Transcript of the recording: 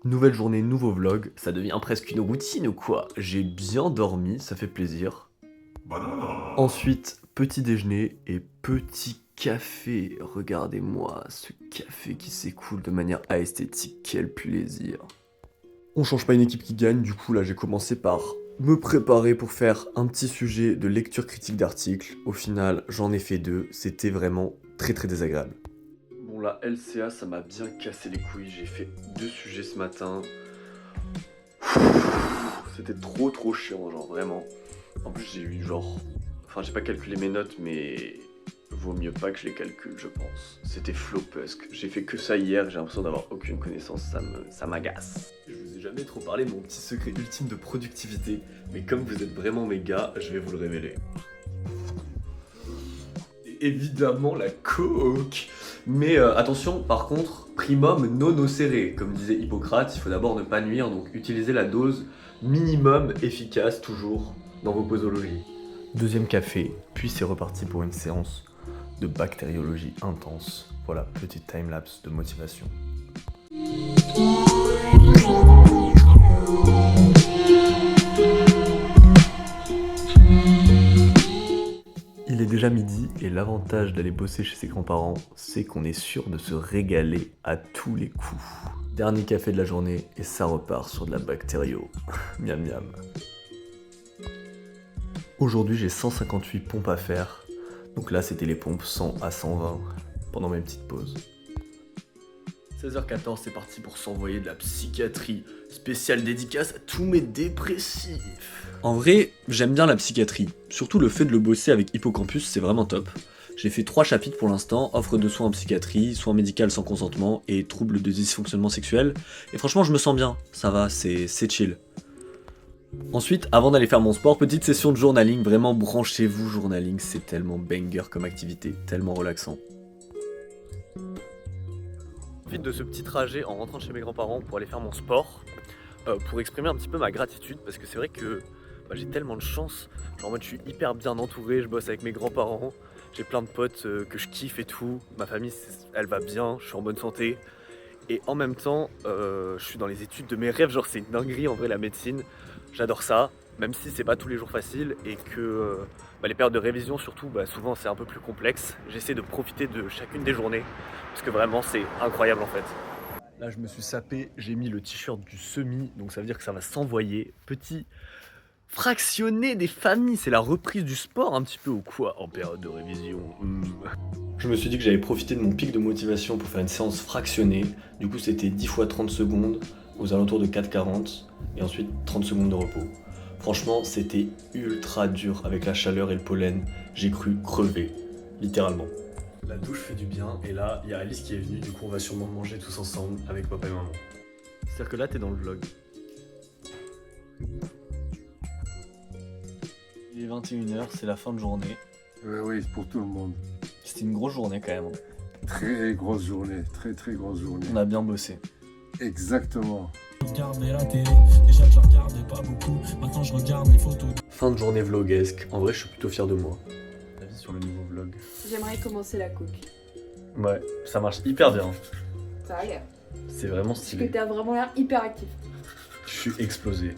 Nouvelle journée, nouveau vlog, ça devient presque une routine ou quoi? J'ai bien dormi, ça fait plaisir. Ensuite, petit déjeuner et petit café. Regardez-moi ce café qui s'écoule de manière esthétique, quel plaisir. On change pas une équipe qui gagne, du coup là j'ai commencé par me préparer pour faire un petit sujet de lecture critique d'articles. Au final, j'en ai fait 2, c'était vraiment très désagréable. Bon la LCA, ça m'a bien cassé les couilles, j'ai fait 2 sujets ce matin. C'était trop chiant, genre vraiment. En plus j'ai eu genre... Enfin j'ai pas calculé mes notes, mais vaut mieux pas que je les calcule, je pense. C'était flopesque. J'ai fait que ça hier, j'ai l'impression d'avoir aucune connaissance, ça m'agace. Je vous ai jamais trop parlé de mon petit secret ultime de productivité, mais comme vous êtes vraiment mes gars, je vais vous le révéler. Et évidemment la coke. Mais attention, par contre, primum non nocere. Comme disait Hippocrate, il faut d'abord ne pas nuire, donc utilisez la dose minimum efficace toujours dans vos posologies. Deuxième café, puis c'est reparti pour une séance de bactériologie intense. Voilà, petite timelapse de motivation. Il est déjà midi et l'avantage d'aller bosser chez ses grands-parents, c'est qu'on est sûr de se régaler à tous les coups. Dernier café de la journée et ça repart sur de la bactério. Miam miam. Aujourd'hui j'ai 158 pompes à faire, donc là c'était les pompes 100 à 120 pendant mes petites pauses. 16h14 c'est parti pour s'envoyer de la psychiatrie, spéciale dédicace à tous mes dépressifs. En vrai, j'aime bien la psychiatrie, surtout le fait de le bosser avec Hippocampus, c'est vraiment top. J'ai fait 3 chapitres pour l'instant, offre de soins en psychiatrie, soins médicaux sans consentement et troubles de dysfonctionnement sexuel, et franchement je me sens bien, ça va, c'est chill. Ensuite, avant d'aller faire mon sport, petite session de journaling, vraiment branchez-vous journaling, c'est tellement banger comme activité, tellement relaxant. Ensuite de ce petit trajet en rentrant chez mes grands-parents pour aller faire mon sport, pour exprimer un petit peu ma gratitude, parce que c'est vrai que j'ai tellement de chance, genre moi je suis hyper bien entouré, je bosse avec mes grands-parents, j'ai plein de potes que je kiffe et tout, ma famille elle va bien, je suis en bonne santé, et en même temps je suis dans les études de mes rêves, genre c'est une dinguerie en vrai la médecine. J'adore ça, même si c'est pas tous les jours facile et que les périodes de révision surtout, souvent c'est un peu plus complexe. J'essaie de profiter de chacune des journées parce que vraiment c'est incroyable en fait. Là je me suis sapé, j'ai mis le t-shirt du semi, donc ça veut dire que ça va s'envoyer. Petit fractionné des familles, c'est la reprise du sport un petit peu ou quoi en période de révision. Je me suis dit que j'allais profiter de mon pic de motivation pour faire une séance fractionnée. Du coup c'était 10 fois 30 secondes aux alentours de 4,40 et ensuite 30 secondes de repos. Franchement, c'était ultra dur avec la chaleur et le pollen. J'ai cru crever, littéralement. La douche fait du bien et là, il y a Alice qui est venue, du coup on va sûrement manger tous ensemble avec papa et maman. C'est-à-dire que là, t'es dans le vlog. Il est 21h, c'est la fin de journée. Oui, pour tout le monde. C'était une grosse journée quand même. Très grosse journée, très grosse journée. On a bien bossé. Exactement. La télé, déjà je regardais pas beaucoup, maintenant je regarde les photos. Fin de journée vloguesque, en vrai je suis plutôt fier de moi. Avis sur le nouveau vlog. J'aimerais commencer la coke. Ouais, ça marche hyper bien. Ça a l'air. C'est vraiment Parce que stylé. t'as vraiment l'air hyper actif. Je suis explosé.